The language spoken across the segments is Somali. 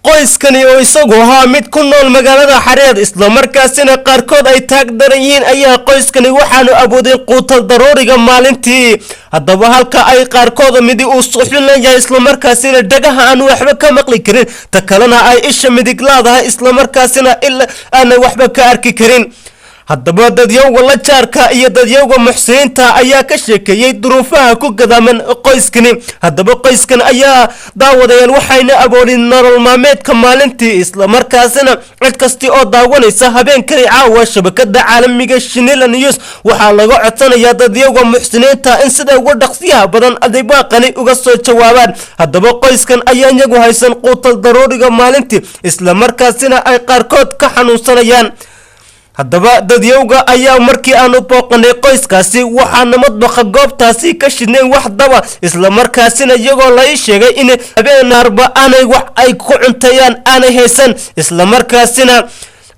qoyskani oo isagu ahaa mid ku nool magaalada Xareed isla markaasina qaarkood ay taag daran yihiin ayaa qoyskani waxaanu awoodeen quutal darooriga maalintii haddaba halka ay qaarkood midi uu suxulinaya isla markaasina dhagaha aan waxba ka maqli karin ta kalena ay isha midig laadahay isla markaasina aan waxba ka arki karin haddaba dadyowga la jaarka iyo dadyowga muxsiniinta ayaa ka sheekeeyay duruufaha ku gadaaman qoyskani haddaba qoyskan ayaa daawadayeen waxayna awoodin nolol maalmeedka maalintii isla markaasina cid kasta oo daawanaysa habeenkani caawa shabakada caalamiga Shinila News waxaa laga codsanayaa dadyowga muxsiniinta in sida ugu dhaqsiyaha badan adeebaaqani uga soo jawaabaan haddaba qoyskan ayaa iyagu haysan quutal darooriga maalintii isla markaasina ay qaarkood ka xanuunsanayaan haddaba dadyowga ayaa markii aanu booqanay qoyskaasi waxaana madbaqa goobtaasi ka shidneen wax daba isla markaasina iyagoo la sheegay in habeen naarba aanay wax ay ku cunteeyaan aanay haysan isla markaasina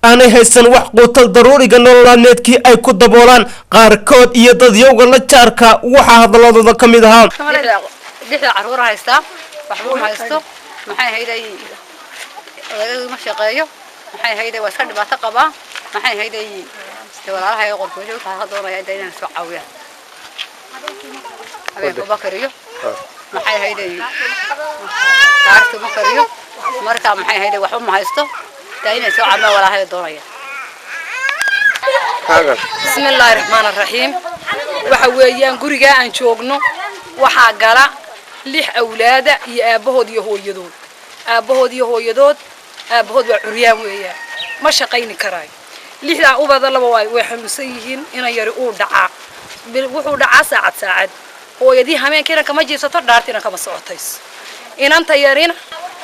aanay haysan wax quutal daruuriga nololeedkii ay ku daboolaan qaarkood iyo dadyowga la jaarka waxa hadalladooda ka mid ahaa dhixda caruur haysta waxba ma haysto maxay hayday odayga ma shaqeeyo maxay hayday waa iska dhibaato qabaa maxay hayday walaalaha ay qorfoojo waxa doonaya inay soo caawiyaan habeenku bakariyo maxay hayday taarto bakariyo marka maxay hayday waxba ma haysto inay soo caawiyaan walaalaha doonaya bismillaahir rahmaanir rahiim waxa weeyaan guriga aan joogno waxa gala 6 awlaad iyo aabahood iyo hooyadood aabahood waa curyaan weeyaan ma shaqayni karaayo 6 ubada laba way xanuunsan yihiin ina yari uu dhacaa wuxuu dhacaa saacad hooyadii habeenkii kama jiifsato dhaartina kama socotays inanta yarina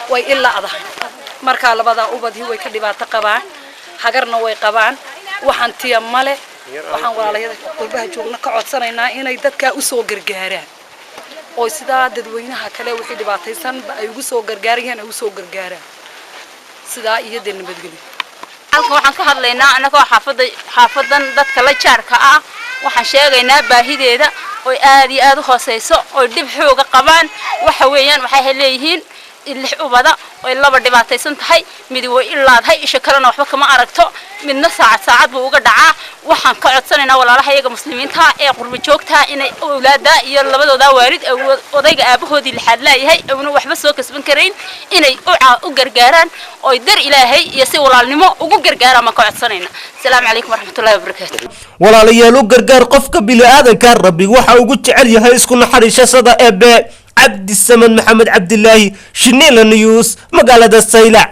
way ilaa adahay marka labada ubadii way ka dhibaato qabaan hagarna way qabaan waxaan tiya male waxaan walaalayada qurbaha joogna ka codsanaynaa inay dadka u soo gargaaraan oo sida dadweynaha kale wixii dhibaataysan ay ugu soo gargaarayaan ay u soo gargaaraan sida iyada nabadgelyo halka waxaan ka hadlaynaa anagoo xaafadan dadka la jaarka ah waxaan sheegaynaa baahideeda oo aad iyo aad u hooseyso oo dib xooga qabaan waxa weeyaan waxay leeyihiin 6 ubada oo laba dhibaataysan tahay mid way ilaadahay isha kalena waxba kama aragto midna saacad buu uga dhacaa waxaan ka codsanaynaa walaalahayaga muslimiinta ee qurbo joogta inay awlaada iyo labadooda waalid odayga aabahoodii lixaad leeyahay oo waxba soo kasban karayn inay u gargaaraan oo dar ilaahay iyo si walaalnimo ugu gargaaraan ma ka codsanaynaa assalaamu calaykum waraxmatullaahi wabarakaatuh walaalayaal u gargaar qofka bini'aadanka rabbi waxa ugu jecel yahay isku naxariisashada ee عبد السمد محمد عبد الله شنيلا نيوس مقالة السيلع.